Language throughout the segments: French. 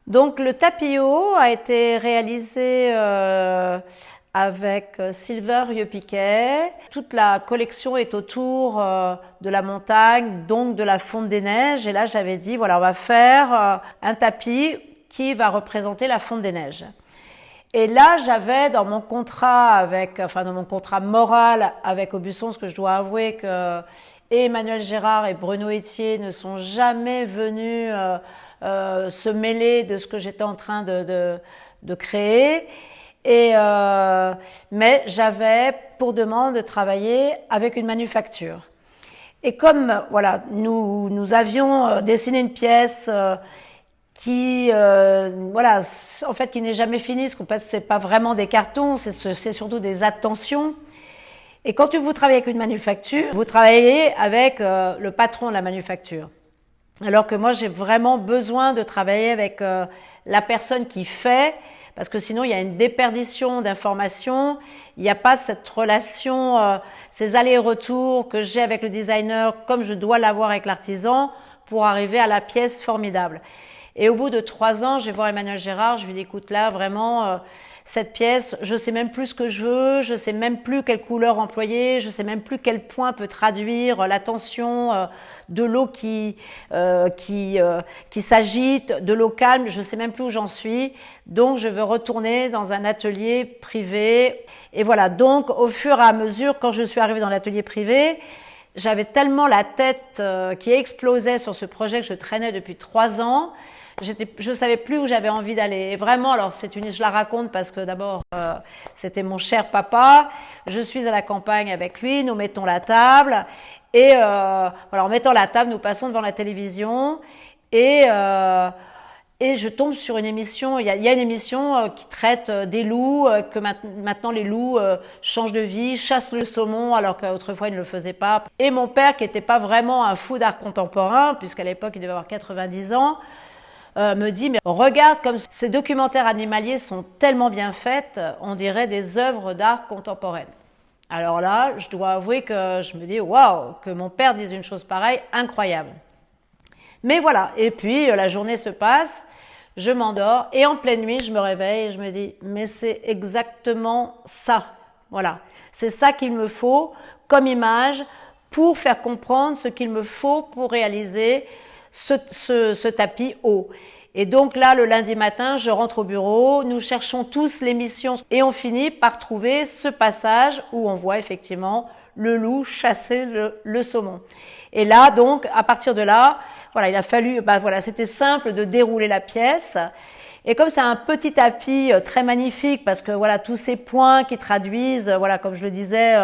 Donc le tapis haut a été réalisé avec Sylvain Rieux-Piquet. Toute la collection est autour de la montagne, donc de la fonte des neiges. Et là, j'avais dit, voilà, on va faire un tapis qui va représenter la fonte des neiges. Et là, j'avais dans mon contrat dans mon contrat moral avec Aubusson, ce que je dois avouer que et Emmanuel Gérard et Bruno Etier ne sont jamais venus se mêler de ce que j'étais en train de créer. Mais j'avais pour demande de travailler avec une manufacture. Et comme voilà, nous avions dessiné une pièce qui voilà, en fait qui n'est jamais finie, parce qu'en fait c'est pas vraiment des cartons, c'est surtout des attentions. Et quand vous travaillez avec une manufacture, vous travaillez avec le patron de la manufacture. Alors que moi j'ai vraiment besoin de travailler avec la personne qui fait, parce que sinon il y a une déperdition d'informations, il n'y a pas cette relation, ces allers-retours que j'ai avec le designer comme je dois l'avoir avec l'artisan pour arriver à la pièce formidable. Et au bout de 3 ans, je vais voir Emmanuel Gérard, je lui dis écoute là vraiment cette pièce, je sais même plus ce que je veux, je sais même plus quelle couleur employer, je sais même plus quel point peut traduire la tension de l'eau qui s'agite, de l'eau calme, je sais même plus où j'en suis. Donc je veux retourner dans un atelier privé. Et voilà, donc au fur et à mesure, quand je suis arrivée dans l'atelier privé, j'avais tellement la tête qui explosait sur ce projet que je traînais depuis 3 ans. Je savais plus où j'avais envie d'aller. Et vraiment, alors je la raconte parce que d'abord, c'était mon cher papa. Je suis à la campagne avec lui, nous mettons la table. Et voilà, en mettant la table, nous passons devant la télévision. Et je tombe sur une émission, il y a une émission qui traite des loups, que maintenant les loups changent de vie, chassent le saumon alors qu'autrefois ils ne le faisaient pas. Et mon père, qui n'était pas vraiment un fou d'art contemporain, puisqu'à l'époque il devait avoir 90 ans, me dit mais regarde comme ces documentaires animaliers sont tellement bien faits, on dirait des œuvres d'art contemporaine. Alors là, je dois avouer que je me dis waouh, que mon père dise une chose pareille, incroyable. Mais voilà, et puis la journée se passe, je m'endors et en pleine nuit, je me réveille et je me dis mais c'est exactement ça. Voilà, c'est ça qu'il me faut comme image pour faire comprendre ce qu'il me faut pour réaliser ce tapis haut. Et donc là, le lundi matin, je rentre au bureau, nous cherchons tous l'émission et on finit par trouver ce passage où on voit effectivement le loup chasser le saumon. Et là, donc, à partir de là, voilà, il a fallu, voilà, c'était simple de dérouler la pièce. Et comme c'est un petit tapis très magnifique, parce que voilà, tous ces points qui traduisent, voilà, comme je le disais,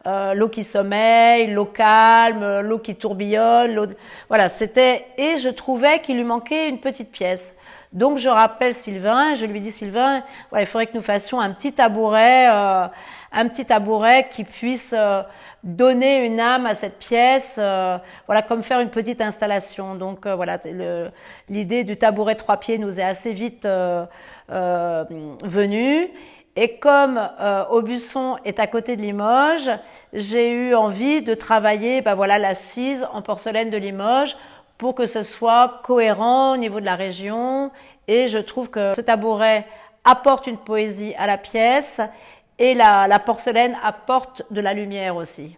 l'eau qui sommeille, l'eau calme, l'eau qui tourbillonne, voilà, c'était, et je trouvais qu'il lui manquait une petite pièce. Donc je rappelle Sylvain, je lui dis Sylvain, voilà, il faudrait que nous fassions un petit tabouret qui puisse donner une âme à cette pièce, voilà, comme faire une petite installation. Donc voilà, l'idée du tabouret 3 pieds nous est assez vite venue. Et comme Aubusson est à côté de Limoges, j'ai eu envie de travailler, voilà, l'assise en porcelaine de Limoges, pour que ce soit cohérent au niveau de la région. Et je trouve que ce tabouret apporte une poésie à la pièce et la porcelaine apporte de la lumière aussi.